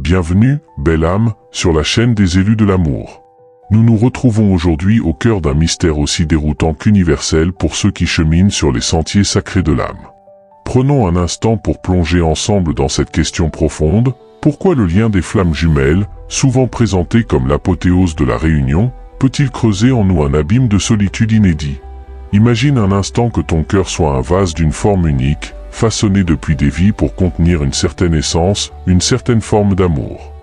Bienvenue, belle âme, sur la chaîne des élus de l'amour. Nous nous retrouvons aujourd'hui au cœur d'un mystère aussi déroutant qu'universel pour ceux qui cheminent sur les sentiers sacrés de l'âme. Prenons un instant pour plonger ensemble dans cette question profonde. Pourquoi le lien des flammes jumelles, souvent présenté comme l'apothéose de la réunion, peut-il creuser en nous un abîme de solitude inédit? Imagine un instant que ton cœur soit un vase d'une forme unique, façonné depuis des vies pour contenir une certaine essence, une certaine forme d'amour.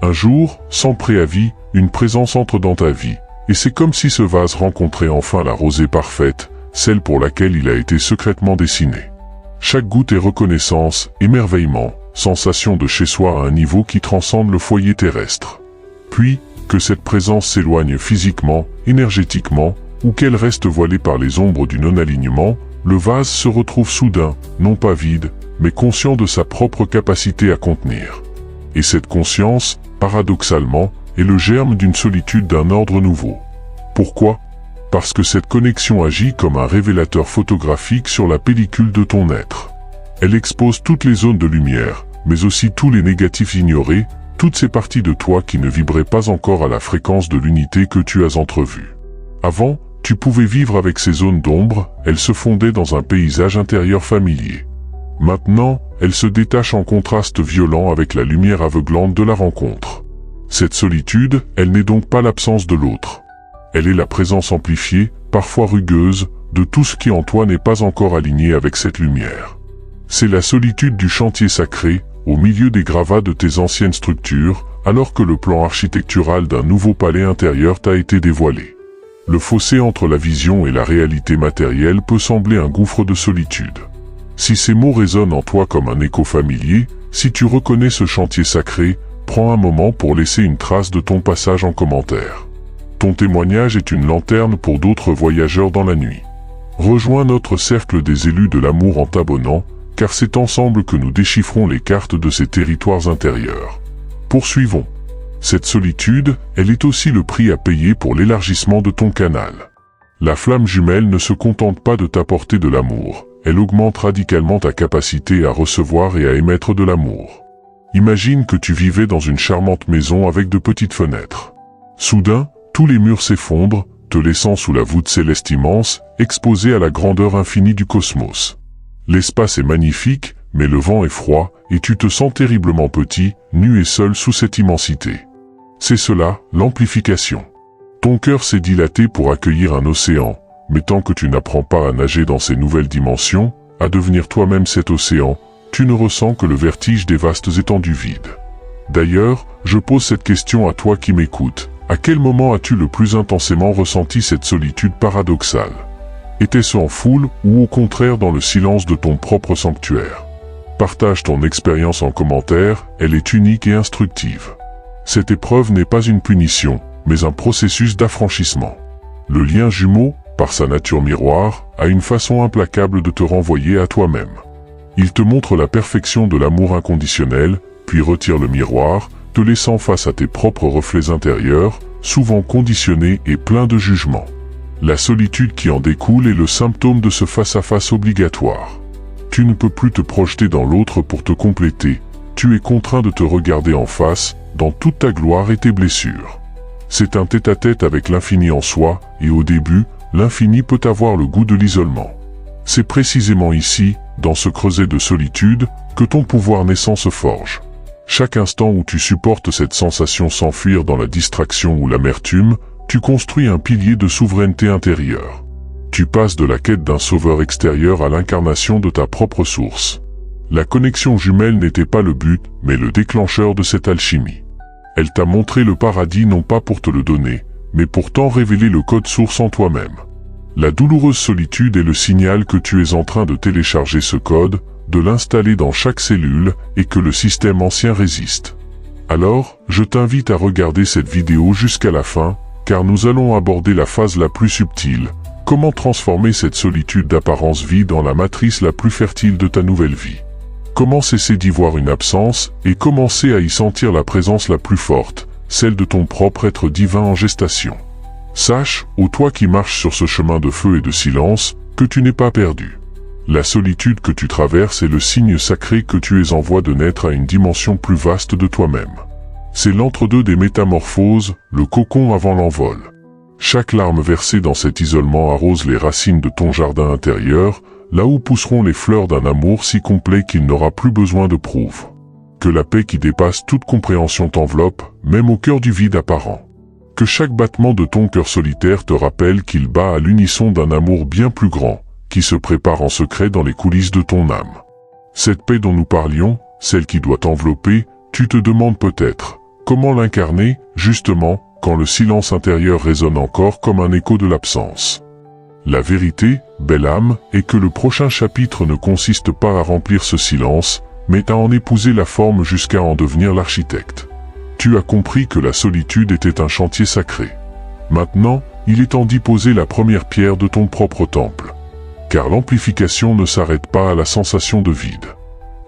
Un jour, sans préavis, une présence entre dans ta vie, et c'est comme si ce vase rencontrait enfin la rosée parfaite, celle pour laquelle il a été secrètement dessiné. Chaque goutte est reconnaissance, émerveillement, sensation de chez soi à un niveau qui transcende le foyer terrestre. Puis, que cette présence s'éloigne physiquement, énergétiquement, ou qu'elle reste voilée par les ombres du non-alignement, le vase se retrouve soudain, non pas vide, mais conscient de sa propre capacité à contenir. Et cette conscience, paradoxalement, est le germe d'une solitude d'un ordre nouveau. Pourquoi? Parce que cette connexion agit comme un révélateur photographique sur la pellicule de ton être. Elle expose toutes les zones de lumière, mais aussi tous les négatifs ignorés, toutes ces parties de toi qui ne vibraient pas encore à la fréquence de l'unité que tu as entrevue. Avant, tu pouvais vivre avec ces zones d'ombre, elles se fondaient dans un paysage intérieur familier. Maintenant, elles se détachent en contraste violent avec la lumière aveuglante de la rencontre. Cette solitude, elle n'est donc pas l'absence de l'autre. Elle est la présence amplifiée, parfois rugueuse, de tout ce qui en toi n'est pas encore aligné avec cette lumière. C'est la solitude du chantier sacré, au milieu des gravats de tes anciennes structures, alors que le plan architectural d'un nouveau palais intérieur t'a été dévoilé. Le fossé entre la vision et la réalité matérielle peut sembler un gouffre de solitude. Si ces mots résonnent en toi comme un écho familier, si tu reconnais ce chantier sacré, prends un moment pour laisser une trace de ton passage en commentaire. Ton témoignage est une lanterne pour d'autres voyageurs dans la nuit. Rejoins notre cercle des élus de l'amour en t'abonnant, car c'est ensemble que nous déchiffrons les cartes de ces territoires intérieurs. Poursuivons. Cette solitude, elle est aussi le prix à payer pour l'élargissement de ton canal. La flamme jumelle ne se contente pas de t'apporter de l'amour, elle augmente radicalement ta capacité à recevoir et à émettre de l'amour. Imagine que tu vivais dans une charmante maison avec de petites fenêtres. Soudain, tous les murs s'effondrent, te laissant sous la voûte céleste immense, exposée à la grandeur infinie du cosmos. L'espace est magnifique, mais le vent est froid, et tu te sens terriblement petit, nu et seul sous cette immensité. C'est cela, l'amplification. Ton cœur s'est dilaté pour accueillir un océan, mais tant que tu n'apprends pas à nager dans ces nouvelles dimensions, à devenir toi-même cet océan, tu ne ressens que le vertige des vastes étendues vides. D'ailleurs, je pose cette question à toi qui m'écoutes. À quel moment as-tu le plus intensément ressenti cette solitude paradoxale? Était-ce en foule ou au contraire dans le silence de ton propre sanctuaire? Partage ton expérience en commentaire, elle est unique et instructive. Cette épreuve n'est pas une punition, mais un processus d'affranchissement. Le lien jumeau, par sa nature miroir, a une façon implacable de te renvoyer à toi-même. Il te montre la perfection de l'amour inconditionnel, puis retire le miroir, te laissant face à tes propres reflets intérieurs, souvent conditionnés et pleins de jugement. La solitude qui en découle est le symptôme de ce face-à-face obligatoire. Tu ne peux plus te projeter dans l'autre pour te compléter, tu es contraint de te regarder en face, dans toute ta gloire et tes blessures. C'est un tête-à-tête avec l'infini en soi, et au début, l'infini peut avoir le goût de l'isolement. C'est précisément ici, dans ce creuset de solitude, que ton pouvoir naissant se forge. Chaque instant où tu supportes cette sensation s'enfuir dans la distraction ou l'amertume, tu construis un pilier de souveraineté intérieure. Tu passes de la quête d'un sauveur extérieur à l'incarnation de ta propre source. La connexion jumelle n'était pas le but, mais le déclencheur de cette alchimie. Elle t'a montré le paradis non pas pour te le donner, mais pour t'en révéler le code source en toi-même. La douloureuse solitude est le signal que tu es en train de télécharger ce code, de l'installer dans chaque cellule, et que le système ancien résiste. Alors, je t'invite à regarder cette vidéo jusqu'à la fin, car nous allons aborder la phase la plus subtile, comment transformer cette solitude d'apparence vide en la matrice la plus fertile de ta nouvelle vie. Comment cesser d'y voir une absence, et commencer à y sentir la présence la plus forte, celle de ton propre être divin en gestation. Sache, ô toi qui marches sur ce chemin de feu et de silence, que tu n'es pas perdu. La solitude que tu traverses est le signe sacré que tu es en voie de naître à une dimension plus vaste de toi-même. C'est l'entre-deux des métamorphoses, le cocon avant l'envol. Chaque larme versée dans cet isolement arrose les racines de ton jardin intérieur, là où pousseront les fleurs d'un amour si complet qu'il n'aura plus besoin de prouve. Que la paix qui dépasse toute compréhension t'enveloppe, même au cœur du vide apparent. Que chaque battement de ton cœur solitaire te rappelle qu'il bat à l'unisson d'un amour bien plus grand, qui se prépare en secret dans les coulisses de ton âme. Cette paix dont nous parlions, celle qui doit t'envelopper, tu te demandes peut-être, comment l'incarner, justement, quand le silence intérieur résonne encore comme un écho de l'absence. La vérité, belle âme, est que le prochain chapitre ne consiste pas à remplir ce silence, mais à en épouser la forme jusqu'à en devenir l'architecte. Tu as compris que la solitude était un chantier sacré. Maintenant, il est temps d'y poser la première pierre de ton propre temple. Car l'amplification ne s'arrête pas à la sensation de vide.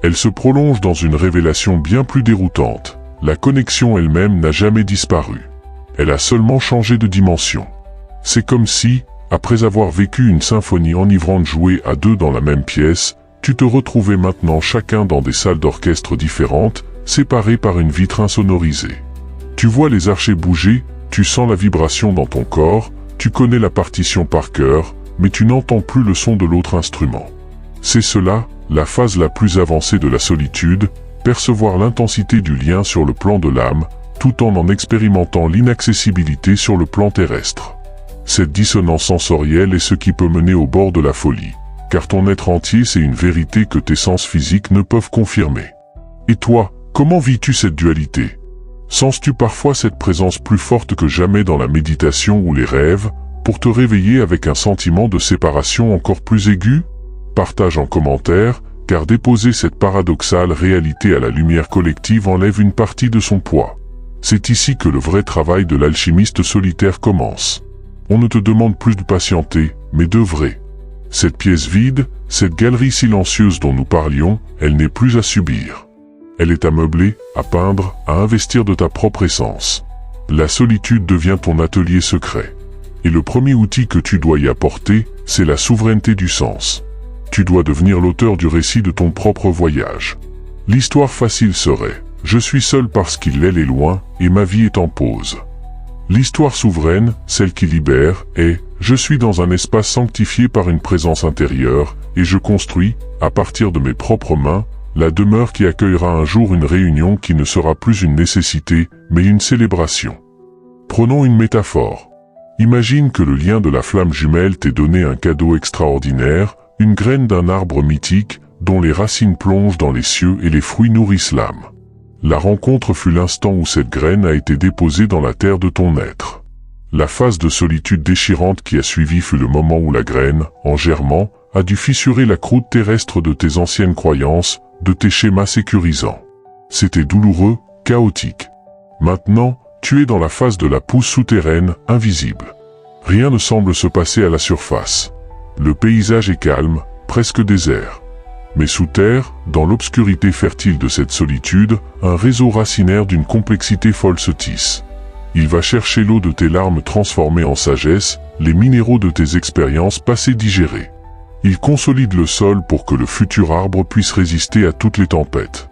Elle se prolonge dans une révélation bien plus déroutante. La connexion elle-même n'a jamais disparu. Elle a seulement changé de dimension. C'est comme si, après avoir vécu une symphonie enivrante jouée à deux dans la même pièce, tu te retrouvais maintenant chacun dans des salles d'orchestre différentes, séparées par une vitre insonorisée. Tu vois les archets bouger, tu sens la vibration dans ton corps, tu connais la partition par cœur, mais tu n'entends plus le son de l'autre instrument. C'est cela, la phase la plus avancée de la solitude, percevoir l'intensité du lien sur le plan de l'âme, tout en expérimentant l'inaccessibilité sur le plan terrestre. Cette dissonance sensorielle est ce qui peut mener au bord de la folie, car ton être entier c'est une vérité que tes sens physiques ne peuvent confirmer. Et toi, comment vis-tu cette dualité? Sens-tu parfois cette présence plus forte que jamais dans la méditation ou les rêves, pour te réveiller avec un sentiment de séparation encore plus aigu? Partage en commentaire, car déposer cette paradoxale réalité à la lumière collective enlève une partie de son poids. C'est ici que le vrai travail de l'alchimiste solitaire commence. On ne te demande plus de patienter, mais d'œuvrer. Cette pièce vide, cette galerie silencieuse dont nous parlions, elle n'est plus à subir. Elle est à meubler, à peindre, à investir de ta propre essence. La solitude devient ton atelier secret. Et le premier outil que tu dois y apporter, c'est la souveraineté du sens. Tu dois devenir l'auteur du récit de ton propre voyage. L'histoire facile serait « Je suis seul parce qu'il est loin, et ma vie est en pause ». L'histoire souveraine, celle qui libère, est « Je suis dans un espace sanctifié par une présence intérieure, et je construis, à partir de mes propres mains, la demeure qui accueillera un jour une réunion qui ne sera plus une nécessité, mais une célébration. » Prenons une métaphore. Imagine que le lien de la flamme jumelle t'ait donné un cadeau extraordinaire, une graine d'un arbre mythique, dont les racines plongent dans les cieux et les fruits nourrissent l'âme. La rencontre fut l'instant où cette graine a été déposée dans la terre de ton être. La phase de solitude déchirante qui a suivi fut le moment où la graine, en germant, a dû fissurer la croûte terrestre de tes anciennes croyances, de tes schémas sécurisants. C'était douloureux, chaotique. Maintenant, tu es dans la phase de la pousse souterraine, invisible. Rien ne semble se passer à la surface. Le paysage est calme, presque désert. Mais sous terre, dans l'obscurité fertile de cette solitude, un réseau racinaire d'une complexité folle se tisse. Il va chercher l'eau de tes larmes transformées en sagesse, les minéraux de tes expériences passées digérées. Il consolide le sol pour que le futur arbre puisse résister à toutes les tempêtes.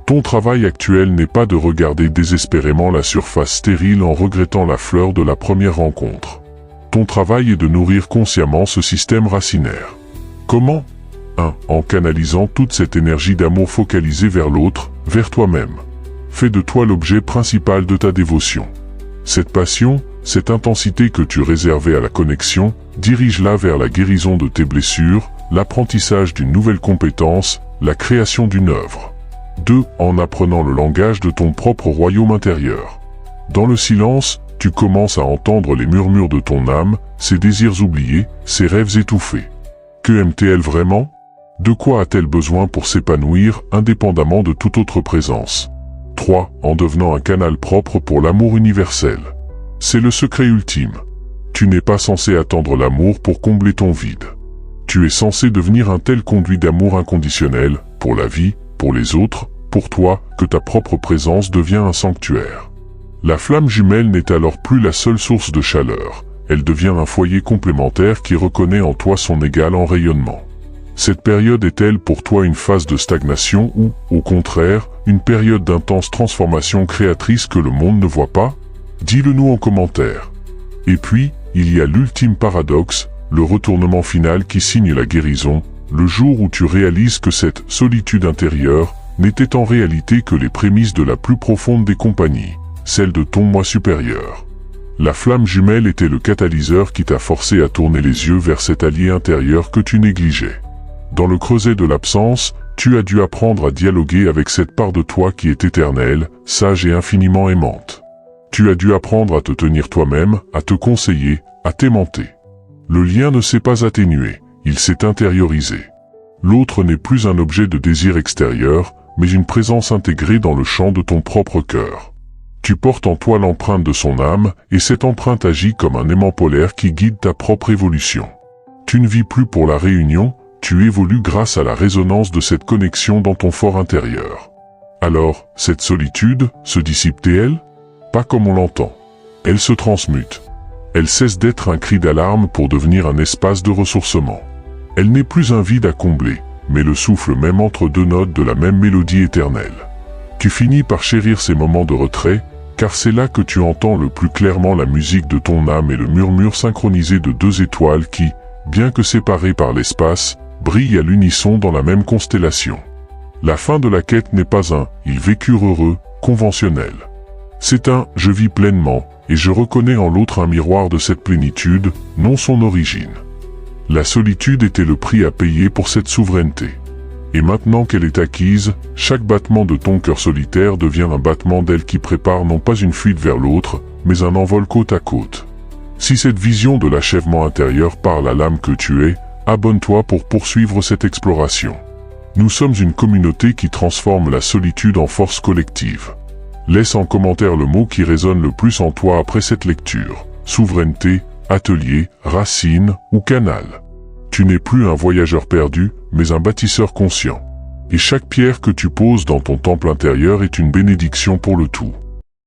Ton travail actuel n'est pas de regarder désespérément la surface stérile en regrettant la fleur de la première rencontre. Ton travail est de nourrir consciemment ce système racinaire. Comment? 1. En canalisant toute cette énergie d'amour focalisée vers l'autre, vers toi-même. Fais de toi l'objet principal de ta dévotion. Cette passion, cette intensité que tu réservais à la connexion, dirige-la vers la guérison de tes blessures, l'apprentissage d'une nouvelle compétence, la création d'une œuvre. 2. En apprenant le langage de ton propre royaume intérieur. Dans le silence, tu commences à entendre les murmures de ton âme, ses désirs oubliés, ses rêves étouffés. Que aime-t-elle vraiment? De quoi a-t-elle besoin pour s'épanouir, indépendamment de toute autre présence? 3. En devenant un canal propre pour l'amour universel. C'est le secret ultime. Tu n'es pas censé attendre l'amour pour combler ton vide. Tu es censé devenir un tel conduit d'amour inconditionnel, pour la vie, pour les autres, pour toi, que ta propre présence devient un sanctuaire. La flamme jumelle n'est alors plus la seule source de chaleur, elle devient un foyer complémentaire qui reconnaît en toi son égal en rayonnement. Cette période est-elle pour toi une phase de stagnation ou, au contraire, une période d'intense transformation créatrice que le monde ne voit pas? Dis-le nous en commentaire. Et puis, il y a l'ultime paradoxe, le retournement final qui signe la guérison, le jour où tu réalises que cette solitude intérieure n'était en réalité que les prémices de la plus profonde des compagnies, celle de ton moi supérieur. La flamme jumelle était le catalyseur qui t'a forcé à tourner les yeux vers cet allié intérieur que tu négligeais. Dans le creuset de l'absence, tu as dû apprendre à dialoguer avec cette part de toi qui est éternelle, sage et infiniment aimante. Tu as dû apprendre à te tenir toi-même, à te conseiller, à t'aimanter. Le lien ne s'est pas atténué, il s'est intériorisé. L'autre n'est plus un objet de désir extérieur, mais une présence intégrée dans le champ de ton propre cœur. Tu portes en toi l'empreinte de son âme, et cette empreinte agit comme un aimant polaire qui guide ta propre évolution. Tu ne vis plus pour la réunion, tu évolues grâce à la résonance de cette connexion dans ton fort intérieur. Alors, cette solitude, se dissipe-t-elle? Pas comme on l'entend. Elle se transmute. Elle cesse d'être un cri d'alarme pour devenir un espace de ressourcement. Elle n'est plus un vide à combler, mais le souffle même entre deux notes de la même mélodie éternelle. Tu finis par chérir ces moments de retrait, car c'est là que tu entends le plus clairement la musique de ton âme et le murmure synchronisé de deux étoiles qui, bien que séparées par l'espace, brillent à l'unisson dans la même constellation. La fin de la quête n'est pas un « ils vécurent heureux » conventionnel. C'est un « je vis pleinement » et je reconnais en l'autre un miroir de cette plénitude, non son origine. La solitude était le prix à payer pour cette souveraineté. Et maintenant qu'elle est acquise, chaque battement de ton cœur solitaire devient un battement d'aile qui prépare non pas une fuite vers l'autre, mais un envol côte à côte. Si cette vision de l'achèvement intérieur parle à l'âme que tu es, abonne-toi pour poursuivre cette exploration. Nous sommes une communauté qui transforme la solitude en force collective. Laisse en commentaire le mot qui résonne le plus en toi après cette lecture. Souveraineté, atelier, racine ou canal. Tu n'es plus un voyageur perdu, mais un bâtisseur conscient. Et chaque pierre que tu poses dans ton temple intérieur est une bénédiction pour le tout.